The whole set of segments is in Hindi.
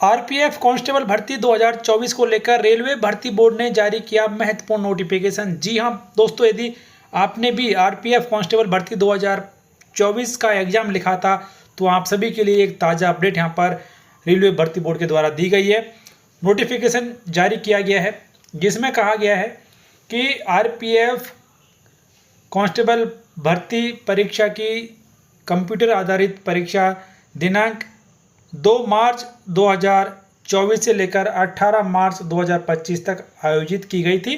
आरपीएफ कांस्टेबल भर्ती 2024 को लेकर रेलवे भर्ती बोर्ड ने जारी किया महत्वपूर्ण नोटिफिकेशन। जी हां दोस्तों, यदि आपने भी आरपीएफ कांस्टेबल भर्ती 2024 का एग्जाम लिखा था तो आप सभी के लिए एक ताज़ा अपडेट यहां पर रेलवे भर्ती बोर्ड के द्वारा दी गई है। नोटिफिकेशन जारी किया गया है जिसमें कहा गया है कि आरपीएफ कांस्टेबल भर्ती परीक्षा की कंप्यूटर आधारित परीक्षा दिनांक 2 मार्च 2024 से लेकर 18 मार्च 2025 तक आयोजित की गई थी।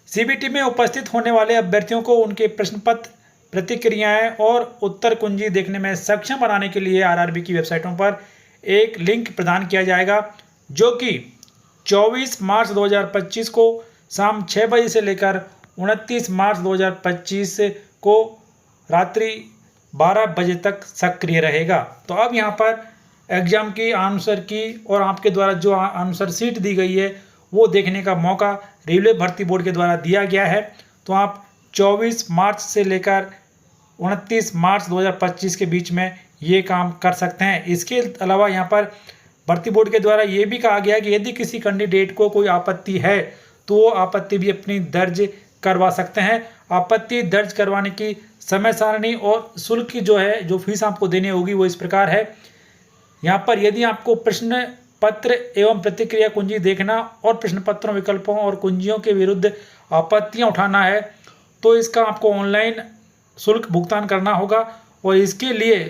सीबीटी में उपस्थित होने वाले अभ्यर्थियों को उनके प्रश्न पत्र, प्रतिक्रियाएं और उत्तर कुंजी देखने में सक्षम बनाने के लिए आरआरबी की वेबसाइटों पर एक लिंक प्रदान किया जाएगा, जो कि 24 मार्च 2025 को शाम 6 बजे से लेकर 29 मार्च 2025 को रात्रि 12 बजे तक सक्रिय रहेगा। तो अब यहाँ पर एग्जाम की आंसर की और आपके द्वारा जो आंसर सीट दी गई है वो देखने का मौका रेलवे भर्ती बोर्ड के द्वारा दिया गया है। तो आप 24 मार्च से लेकर 29 मार्च 2025 के बीच में ये काम कर सकते हैं। इसके अलावा यहाँ पर भर्ती बोर्ड के द्वारा ये भी कहा गया है कि यदि किसी कैंडिडेट को कोई आपत्ति है तो वो आपत्ति भी अपनी दर्ज करवा सकते हैं। आपत्ति दर्ज करवाने की समय सारणी और शुल्क जो है, जो फीस आपको देनी होगी वो इस प्रकार है। यहाँ पर यदि आपको प्रश्न पत्र एवं प्रतिक्रिया कुंजी देखना और प्रश्न पत्रों, विकल्पों और कुंजियों के विरुद्ध आपत्तियाँ उठाना है तो इसका आपको ऑनलाइन शुल्क भुगतान करना होगा और इसके लिए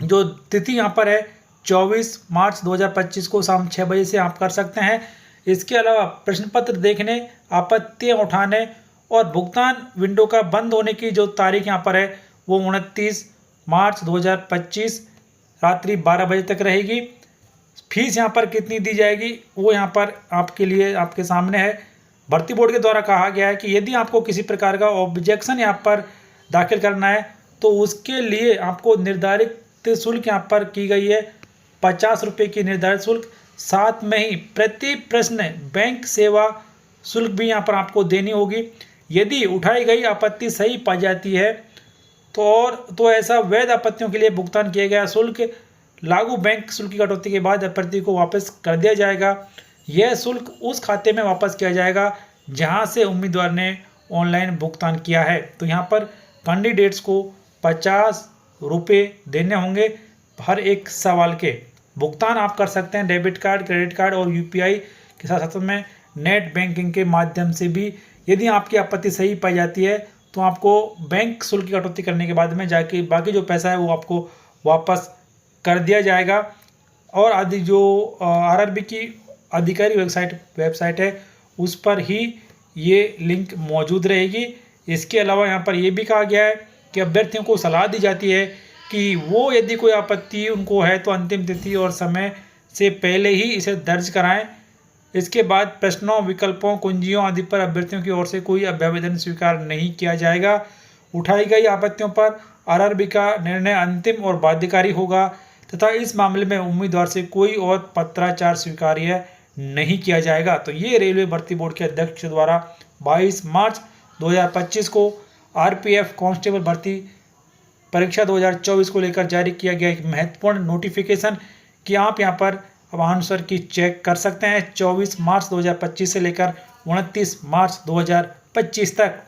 जो तिथि यहाँ पर है 24 मार्च 2025 को शाम 6 बजे से आप कर सकते हैं। इसके अलावा प्रश्न पत्र देखने, आपत्तियाँ उठाने और भुगतान विंडो का बंद होने की जो तारीख यहाँ पर है वो 29 मार्च 2025 रात्रि 12 बजे तक रहेगी। फीस यहाँ पर कितनी दी जाएगी वो यहाँ पर आपके लिए आपके सामने है। भर्ती बोर्ड के द्वारा कहा गया है कि यदि आपको किसी प्रकार का ऑब्जेक्शन यहाँ पर दाखिल करना है तो उसके लिए आपको निर्धारित शुल्क यहाँ पर की गई है 50 रुपये की निर्धारित शुल्क। साथ में ही प्रति प्रश्न बैंक सेवा शुल्क भी यहाँ पर आपको देनी होगी। यदि उठाई गई आपत्ति सही पाई जाती है तो ऐसा वैध आपत्तियों के लिए भुगतान किया गया शुल्क लागू बैंक शुल्क की कटौती के बाद अभ्यर्थी को वापस कर दिया जाएगा। यह शुल्क उस खाते में वापस किया जाएगा जहां से उम्मीदवार ने ऑनलाइन भुगतान किया है। तो यहां पर कैंडिडेट्स को 50 रुपये देने होंगे हर एक सवाल के। भुगतान आप कर सकते हैं डेबिट कार्ड, क्रेडिट कार्ड और यूपीआई के साथ साथ में नेट बैंकिंग के माध्यम से भी। यदि आपकी आपत्ति सही पाई जाती है तो आपको बैंक शुल्क की कटौती करने के बाद में जाके बाकी जो पैसा है वो आपको वापस कर दिया जाएगा। और आदि जो आरआरबी की आधिकारिक वेबसाइट है उस पर ही ये लिंक मौजूद रहेगी। इसके अलावा यहाँ पर ये भी कहा गया है कि अभ्यर्थियों को सलाह दी जाती है कि वो यदि कोई आपत्ति उनको है तो अंतिम तिथि और समय से पहले ही इसे दर्ज कराएं। इसके बाद प्रश्नों, विकल्पों, कुंजियों आदि पर अभ्यर्थियों की ओर से कोई अभ्यावेदन स्वीकार नहीं किया जाएगा। उठाई गई आपत्तियों पर आरआरबी का निर्णय अंतिम और बाध्यकारी होगा तथा इस मामले में उम्मीदवार से कोई और पत्राचार स्वीकार्य नहीं किया जाएगा। तो ये रेलवे भर्ती बोर्ड के अध्यक्ष द्वारा 22 मार्च 2025 को आरपीएफ कांस्टेबल भर्ती परीक्षा 2024 को लेकर जारी किया गया एक महत्वपूर्ण नोटिफिकेशन कि आप यहाँ पर अब आंसर की चेक कर सकते हैं 24 मार्च 2025 से लेकर 29 मार्च 2025 तक।